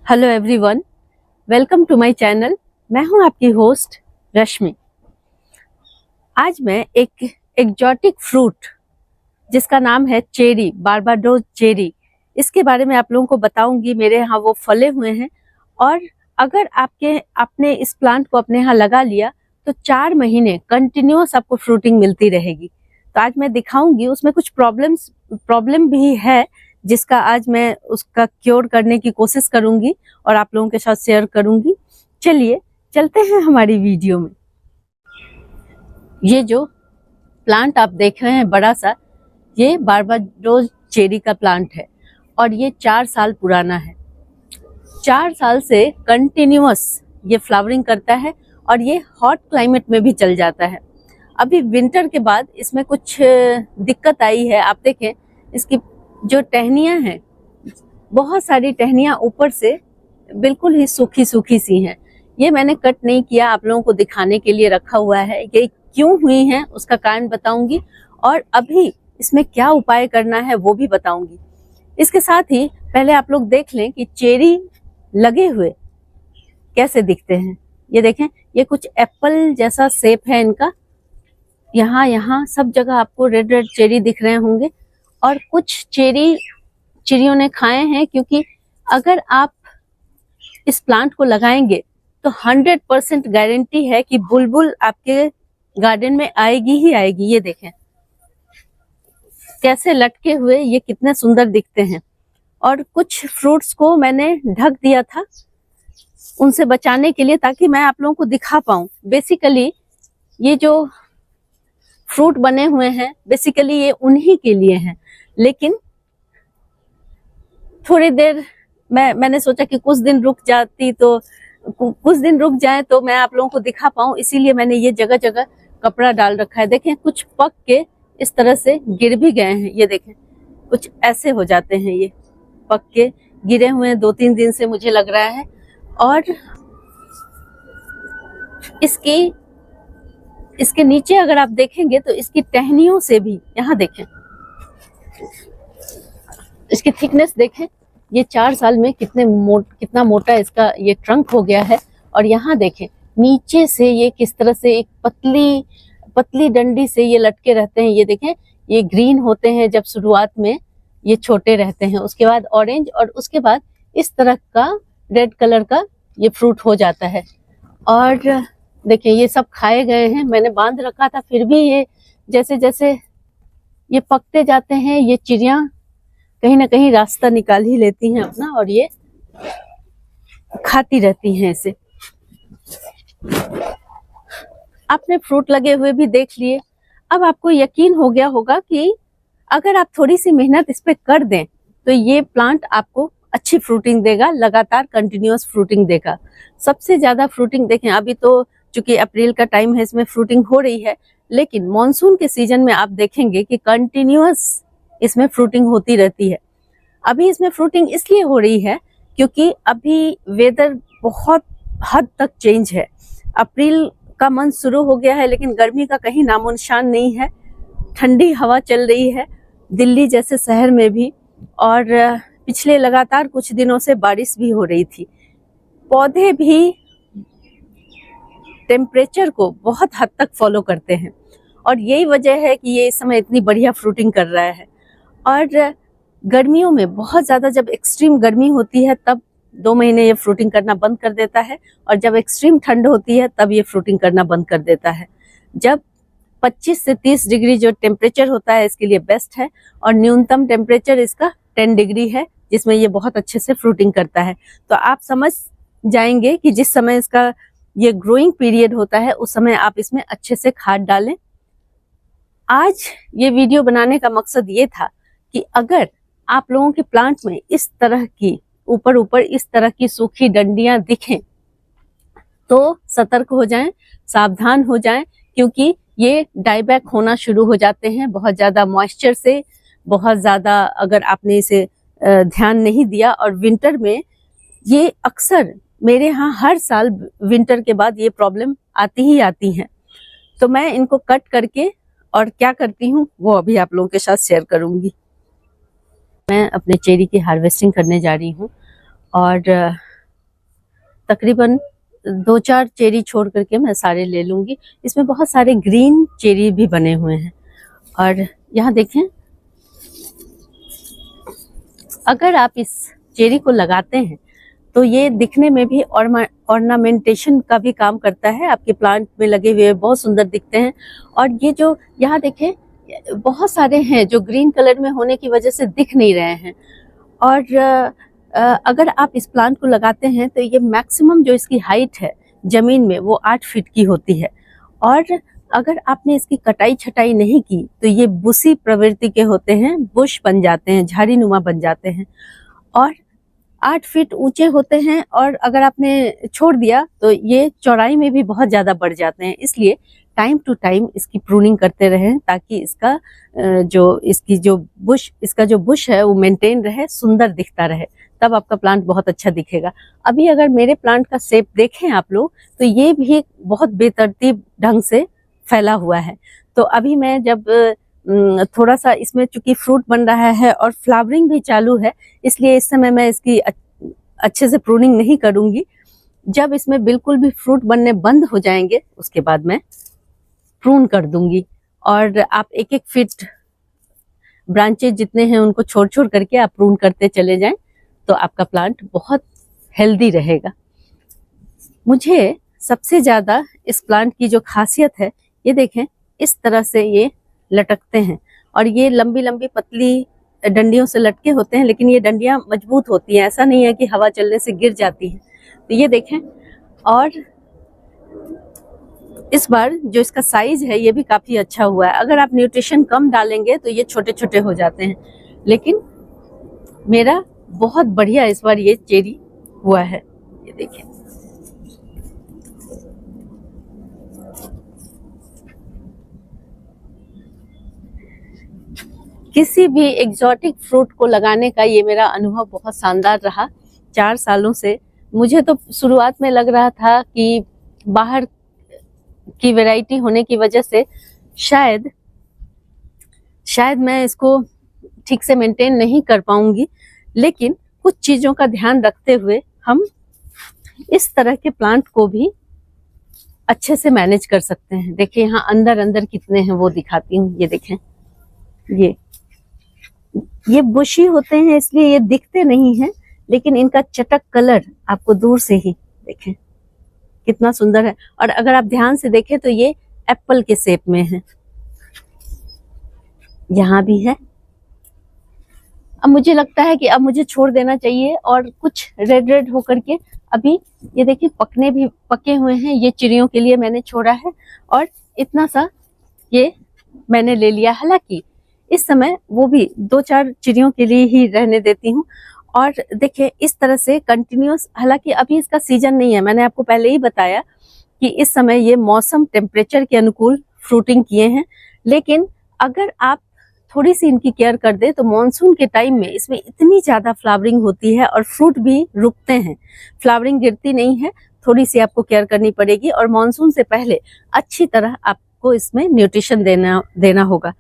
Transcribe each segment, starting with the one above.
Hello everyone, welcome to my channel. मैं हूं आपकी होस्ट रश्मि। आज मैं एक एक्जॉटिक फ्रूट जिसका नाम है चेरी, बारबाडोस चेरी, इसके बारे में आप लोगों को बताऊंगी। मेरे यहाँ वो फले हुए हैं और अगर आपने इस प्लांट को अपने यहाँ लगा लिया तो 4 महीने कंटिन्यूअस आपको फ्रूटिंग मिलती रहेगी। तो आज मैं दिखाऊंगी, उसमें कुछ प्रॉब्लम भी है जिसका आज मैं उसका क्योर करने की कोशिश करूंगी और आप लोगों के साथ शेयर करूंगी। चलिए चलते हैं हमारी वीडियो में। ये जो प्लांट आप देख रहे हैं बड़ा सा, ये बारबाडोस चेरी का प्लांट है और ये 4 साल पुराना है। 4 साल से कंटिन्यूअस ये फ्लावरिंग करता है और ये हॉट क्लाइमेट में भी चल जाता है। अभी विंटर के बाद इसमें कुछ दिक्कत आई है। आप देखें, इसकी जो टहनियां हैं, बहुत सारी टहनियां ऊपर से बिल्कुल ही सूखी सूखी सी हैं। ये मैंने कट नहीं किया, आप लोगों को दिखाने के लिए रखा हुआ है। ये क्यों हुई हैं उसका कारण बताऊंगी और अभी इसमें क्या उपाय करना है वो भी बताऊंगी। इसके साथ ही पहले आप लोग देख लें कि चेरी लगे हुए कैसे दिखते हैं। ये देखें, ये कुछ एप्पल जैसा शेप है इनका। यहाँ सब जगह आपको रेड रेड चेरी दिख रहे होंगे और कुछ चेरी चिड़ियों ने खाए हैं, क्योंकि अगर आप इस प्लांट को लगाएंगे तो 100% गारंटी है कि बुलबुल आपके गार्डन में आएगी ही आएगी। ये देखें कैसे लटके हुए, ये कितने सुंदर दिखते हैं। और कुछ फ्रूट्स को मैंने ढक दिया था उनसे बचाने के लिए, ताकि मैं आप लोगों को दिखा पाऊं। बेसिकली ये जो फ्रूट बने हुए हैं बेसिकली ये उन्हीं के लिए हैं, लेकिन थोड़ी देर मैंने सोचा कि कुछ दिन रुक जाए तो मैं आप लोगों को दिखा पाऊं, इसीलिए मैंने ये जगह जगह कपड़ा डाल रखा है। देखें, कुछ पक के इस तरह से गिर भी गए हैं। ये देखें, कुछ ऐसे हो जाते हैं, ये पक के गिरे हुए हैं 2-3 दिन से मुझे लग रहा है। और इसके नीचे अगर आप देखेंगे तो इसकी टहनियों से भी, यहाँ देखें इसकी थिकनेस देखें, ये 4 साल में कितना मोटा इसका ये ट्रंक हो गया है। और यहाँ देखें नीचे से ये किस तरह से एक पतली डंडी से ये लटके रहते हैं। ये देखें, ये ग्रीन होते हैं जब शुरुआत में ये छोटे रहते हैं, उसके बाद ऑरेंज और उसके बाद इस तरह का रेड कलर का ये फ्रूट हो जाता है। और देखिए ये सब खाए गए हैं, मैंने बांध रखा था, फिर भी ये जैसे जैसे ये पकते जाते हैं ये चिड़िया कहीं ना कहीं रास्ता निकाल ही लेती हैं अपना और ये खाती रहती हैं इसे। आपने फ्रूट लगे हुए भी देख लिए, अब आपको यकीन हो गया होगा कि अगर आप थोड़ी सी मेहनत इस पे कर दें तो ये प्लांट आपको अच्छी फ्रूटिंग देगा, लगातार कंटिन्यूअस फ्रूटिंग देगा। सबसे ज्यादा फ्रूटिंग देखें, अभी तो चूंकि अप्रैल का टाइम है, इसमें फ्रूटिंग हो रही है, लेकिन मॉनसून के सीजन में आप देखेंगे कि कंटिन्यूअस इसमें फ्रूटिंग होती रहती है। अभी इसमें फ्रूटिंग इसलिए हो रही है क्योंकि अभी वेदर बहुत हद तक चेंज है। अप्रैल का मंथ शुरू हो गया है, लेकिन गर्मी का कहीं नामो निशान नहीं है। ठंडी हवा चल रही है दिल्ली जैसे शहर में भी, और पिछले लगातार कुछ दिनों से बारिश भी हो रही थी। पौधे भी टेम्परेचर को बहुत हद तक फॉलो करते हैं और यही वजह है कि ये इस समय इतनी बढ़िया फ्रूटिंग कर रहा है। और गर्मियों में बहुत ज़्यादा जब एक्सट्रीम गर्मी होती है तब 2 महीने ये फ्रूटिंग करना बंद कर देता है, और जब एक्सट्रीम ठंड होती है तब ये फ्रूटिंग करना बंद कर देता है। जब 25 से 30 डिग्री जो टेम्परेचर होता है इसके लिए बेस्ट है, और न्यूनतम टेम्परेचर इसका 10 डिग्री है जिसमें ये बहुत अच्छे से फ्रूटिंग करता है। तो आप समझ जाएंगे कि जिस समय इसका ये ग्रोइंग पीरियड होता है उस समय आप इसमें अच्छे से खाद डालें। आज ये वीडियो बनाने का मकसद ये था कि अगर आप लोगों के प्लांट में इस तरह की ऊपर इस तरह की सूखी डंडियां दिखें तो सतर्क हो जाएं, सावधान हो जाएं, क्योंकि ये डाईबैक होना शुरू हो जाते हैं बहुत ज्यादा मॉइस्चर से, बहुत ज्यादा अगर आपने इसे ध्यान नहीं दिया। और विंटर में ये अक्सर मेरे यहाँ हर साल विंटर के बाद ये प्रॉब्लम आती ही आती है। तो मैं इनको कट करके और क्या करती हूँ वो अभी आप लोगों के साथ शेयर करूंगी। मैं अपने चेरी की हार्वेस्टिंग करने जा रही हूँ और तकरीबन 2-4 चेरी छोड़ करके मैं सारे ले लूंगी। इसमें बहुत सारे ग्रीन चेरी भी बने हुए हैं। और यहाँ देखें, अगर आप इस चेरी को लगाते हैं तो ये दिखने में भी ऑर्नामेंटेशन का भी काम करता है। आपके प्लांट में लगे हुए बहुत सुंदर दिखते हैं। और ये जो यहाँ देखें, बहुत सारे हैं जो ग्रीन कलर में होने की वजह से दिख नहीं रहे हैं। और अगर आप इस प्लांट को लगाते हैं तो ये मैक्सिमम जो इसकी हाइट है जमीन में वो 8 फीट की होती है। और अगर आपने इसकी कटाई छटाई नहीं की तो ये बुशी प्रवृत्ति के होते हैं, बुश बन जाते हैं, झाड़ी नुमा बन जाते हैं और 8 फीट ऊंचे होते हैं। और अगर आपने छोड़ दिया तो ये चौड़ाई में भी बहुत ज्यादा बढ़ जाते हैं। इसलिए टाइम टू टाइम इसकी प्रूनिंग करते रहें ताकि इसका जो बुश है वो मेंटेन रहे, सुंदर दिखता रहे, तब आपका प्लांट बहुत अच्छा दिखेगा। अभी अगर मेरे प्लांट का शेप देखें आप लोग तो ये भी बहुत बेतरतीब ढंग से फैला हुआ है। तो अभी मैं जब थोड़ा सा इसमें चूंकि फ्रूट बन रहा है और फ्लावरिंग भी चालू है, इसलिए इस समय मैं इसकी अच्छे से प्रूनिंग नहीं करूंगी। जब इसमें बिल्कुल भी फ्रूट बनने बंद हो जाएंगे उसके बाद मैं प्रून कर दूंगी। और आप 1-1 फीट ब्रांचेज जितने हैं उनको छोड़ छोड़ करके आप प्रून करते चले जाएं तो आपका प्लांट बहुत हेल्दी रहेगा। मुझे सबसे ज्यादा इस प्लांट की जो खासियत है, ये देखें, इस तरह से ये लटकते हैं और ये लंबी लंबी पतली डंडियों से लटके होते हैं, लेकिन ये डंडियां मजबूत होती हैं, ऐसा नहीं है कि हवा चलने से गिर जाती है। तो ये देखें, और इस बार जो इसका साइज है ये भी काफी अच्छा हुआ है। अगर आप न्यूट्रिशन कम डालेंगे तो ये छोटे छोटे हो जाते हैं, लेकिन मेरा बहुत बढ़िया इस बार ये चेरी हुआ है। ये देखिए, किसी भी एग्जॉटिक फ्रूट को लगाने का ये मेरा अनुभव बहुत शानदार रहा 4 सालों से। मुझे तो शुरुआत में लग रहा था कि बाहर की वैरायटी होने की वजह से शायद मैं इसको ठीक से मेंटेन नहीं कर पाऊंगी, लेकिन कुछ चीजों का ध्यान रखते हुए हम इस तरह के प्लांट को भी अच्छे से मैनेज कर सकते हैं। देखिए यहाँ अंदर अंदर कितने हैं वो दिखाती हूँ। ये देखें, ये बुशी होते हैं इसलिए ये दिखते नहीं हैं, लेकिन इनका चटक कलर आपको दूर से ही देखें कितना सुंदर है। और अगर आप ध्यान से देखें तो ये एप्पल के शेप में है, यहाँ भी है। अब मुझे लगता है कि अब मुझे छोड़ देना चाहिए और कुछ रेड रेड होकर के अभी ये देखिए पके हुए हैं। ये चिड़ियों के लिए मैंने छोड़ा है और इतना सा ये मैंने ले लिया। हालांकि इस समय वो भी 2-4 चिड़ियों के लिए ही रहने देती हूँ। और देखिए इस तरह से कंटिन्यूस, हालांकि अभी इसका सीजन नहीं है, मैंने आपको पहले ही बताया कि इस समय ये मौसम टेम्परेचर के अनुकूल फ्रूटिंग किए हैं। लेकिन अगर आप थोड़ी सी इनकी केयर कर दे तो मॉनसून के टाइम में इसमें इतनी ज्यादा फ्लावरिंग होती है और फ्रूट भी रुकते हैं, फ्लावरिंग गिरती नहीं है। थोड़ी सी आपको केयर करनी पड़ेगी और मॉनसून से पहले अच्छी तरह आपको इसमें न्यूट्रिशन देना होगा।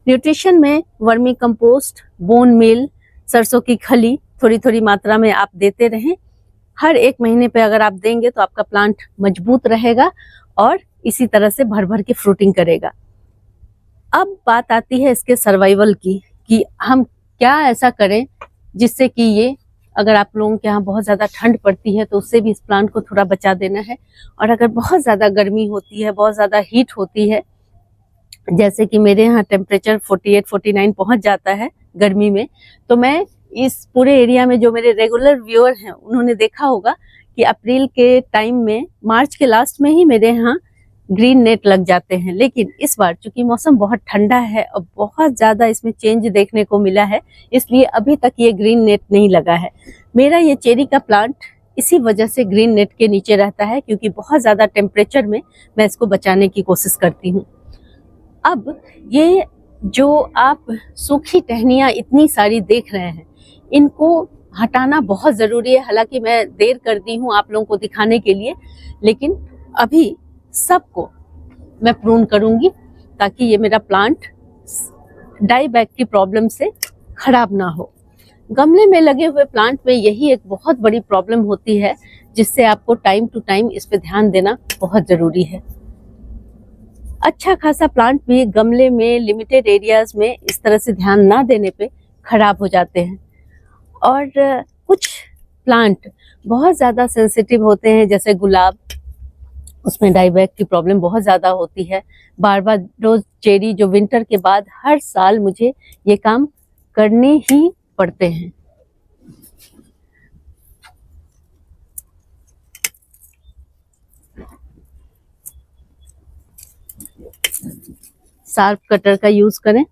न्यूट्रिशन में वर्मी कंपोस्ट, बोन मील, सरसों की खली थोड़ी थोड़ी मात्रा में आप देते रहें। हर 1 महीने पे अगर आप देंगे तो आपका प्लांट मजबूत रहेगा और इसी तरह से भर भर के फ्रूटिंग करेगा। अब बात आती है इसके सर्वाइवल की कि हम क्या ऐसा करें जिससे कि ये, अगर आप लोगों के यहाँ बहुत ज़्यादा ठंड पड़ती है तो उससे भी इस प्लांट को थोड़ा बचा देना है। और अगर बहुत ज़्यादा गर्मी होती है, बहुत ज़्यादा हीट होती है, जैसे कि मेरे यहाँ टेम्परेचर 48-49 पहुँच जाता है गर्मी में, तो मैं इस पूरे एरिया में जो मेरे रेगुलर व्यूअर हैं उन्होंने देखा होगा कि अप्रैल के टाइम में, मार्च के लास्ट में ही मेरे यहाँ ग्रीन नेट लग जाते हैं। लेकिन इस बार चूंकि मौसम बहुत ठंडा है और बहुत ज्यादा इसमें चेंज देखने को मिला है, इसलिए अभी तक ये ग्रीन नेट नहीं लगा है। मेरा ये चेरी का प्लांट इसी वजह से ग्रीन नेट के नीचे रहता है, क्योंकि बहुत ज्यादा टेम्परेचर में मैं इसको बचाने की कोशिश करती हूँ। अब ये जो आप सूखी टहनियाँ इतनी सारी देख रहे हैं, इनको हटाना बहुत जरूरी है। हालांकि मैं देर कर दी हूँ आप लोगों को दिखाने के लिए, लेकिन अभी सबको मैं प्रून करूंगी ताकि ये मेरा प्लांट डाई बैक की प्रॉब्लम से खराब ना हो। गमले में लगे हुए प्लांट में यही एक बहुत बड़ी प्रॉब्लम होती है, जिससे आपको टाइम टू टाइम इस पे ध्यान देना बहुत जरूरी है। अच्छा खासा प्लांट भी गमले में लिमिटेड एरियाज में इस तरह से ध्यान ना देने पे खराब हो जाते हैं। और कुछ प्लांट बहुत ज़्यादा सेंसिटिव होते हैं, जैसे गुलाब, उसमें डाईबैक की प्रॉब्लम बहुत ज़्यादा होती है। बारबाडोस चेरी जो विंटर के बाद हर साल मुझे ये काम करने ही पड़ते हैं। शार्प कटर का यूज करें।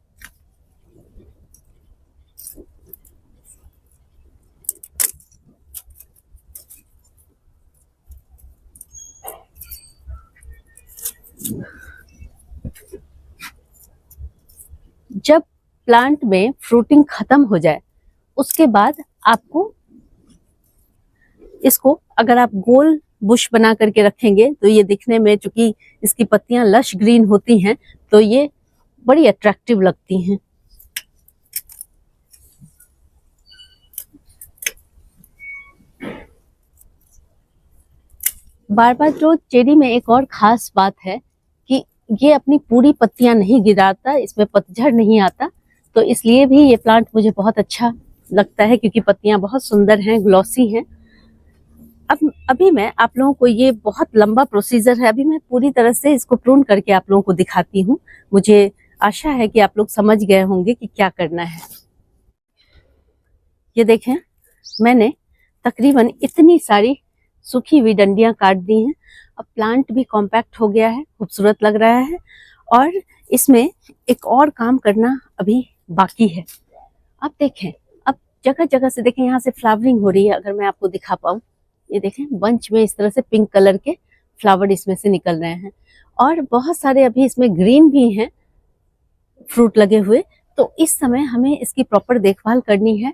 जब प्लांट में फ्रूटिंग खत्म हो जाए उसके बाद आपको इसको, अगर आप गोल बुश बना करके रखेंगे तो ये दिखने में, चूंकि इसकी पत्तियां लश ग्रीन होती हैं, तो ये बड़ी अट्रैक्टिव लगती हैं। बारबाडोस चेरी में एक और खास बात है कि ये अपनी पूरी पत्तियां नहीं गिराता, इसमें पतझड़ नहीं आता, तो इसलिए भी ये प्लांट मुझे बहुत अच्छा लगता है, क्योंकि पत्तियां बहुत सुंदर हैं, ग्लॉसी हैं। अब अभी मैं आप लोगों को, ये बहुत लंबा प्रोसीजर है, अभी मैं पूरी तरह से इसको प्रून करके आप लोगों को दिखाती हूँ। मुझे आशा है कि आप लोग समझ गए होंगे कि क्या करना है। ये देखें, मैंने तकरीबन इतनी सारी सूखी हुई डंडियां काट दी हैं। अब प्लांट भी कॉम्पैक्ट हो गया है, खूबसूरत लग रहा है, और इसमें एक और काम करना अभी बाकी है। अब देखें, अब जगह जगह से देखें, यहाँ से फ्लावरिंग हो रही है। अगर मैं आपको दिखा पाऊँ, ये देखें, बंच में इस तरह से पिंक कलर के फ्लावर इसमें से निकल रहे हैं, और बहुत सारे अभी इसमें ग्रीन भी हैं फ्रूट लगे हुए। तो इस समय हमें इसकी प्रॉपर देखभाल करनी है।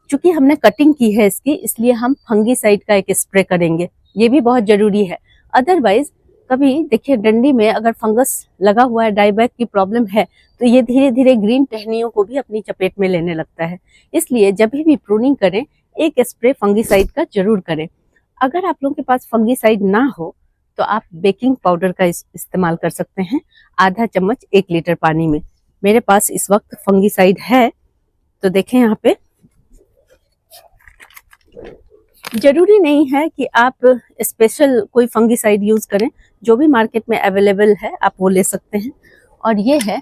चूंकि हमने कटिंग की है इसकी, इसलिए हम फंगीसाइड का एक स्प्रे करेंगे, ये भी बहुत जरूरी है। अदरवाइज कभी देखिए, डंडी में अगर फंगस लगा हुआ है, डाईबैक की प्रॉब्लम है, तो ये धीरे धीरे ग्रीन टहनियों को भी अपनी चपेट में लेने लगता है। इसलिए जब भी प्रूनिंग करें, एक स्प्रे फंगीसाइड का जरूर करें। अगर आप लोगों के पास फंगीसाइड ना हो तो आप बेकिंग पाउडर का इस्तेमाल कर सकते हैं, आधा चम्मच 1 लीटर पानी में। मेरे पास इस वक्त फंगीसाइड है, तो देखें यहाँ पे। जरूरी नहीं है कि आप स्पेशल कोई फंगीसाइड यूज करें, जो भी मार्केट में अवेलेबल है आप वो ले सकते हैं। और ये है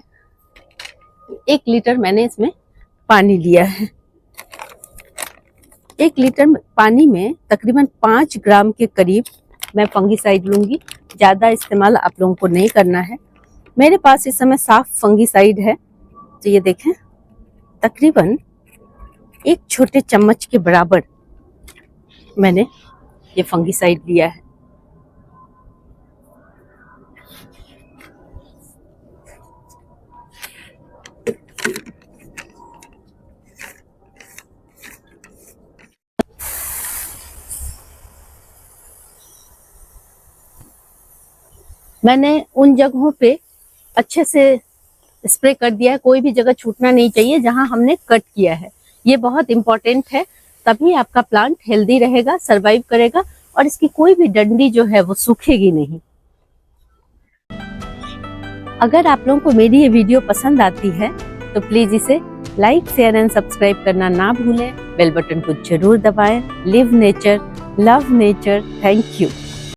1 लीटर मैंने इसमें पानी लिया है। 1 लीटर पानी में तकरीबन 5 ग्राम के करीब मैं फंगीसाइड लूंगी। ज्यादा इस्तेमाल आप लोगों को नहीं करना है। मेरे पास इस समय साफ फंगीसाइड है, तो ये देखें, तकरीबन 1 छोटे चम्मच के बराबर मैंने ये फंगीसाइड लिया है। मैंने उन जगहों पे अच्छे से स्प्रे कर दिया है, कोई भी जगह छूटना नहीं चाहिए जहां हमने कट किया है। ये बहुत इंपॉर्टेंट है, तभी आपका प्लांट हेल्दी रहेगा, सरवाइव करेगा, और इसकी कोई भी डंडी जो है वो सूखेगी नहीं। अगर आप लोगों को मेरी ये वीडियो पसंद आती है तो प्लीज इसे लाइक, शेयर एंड सब्सक्राइब करना ना भूलें। बेल बटन को जरूर दबाएं। Live nature, love nature. Thank you.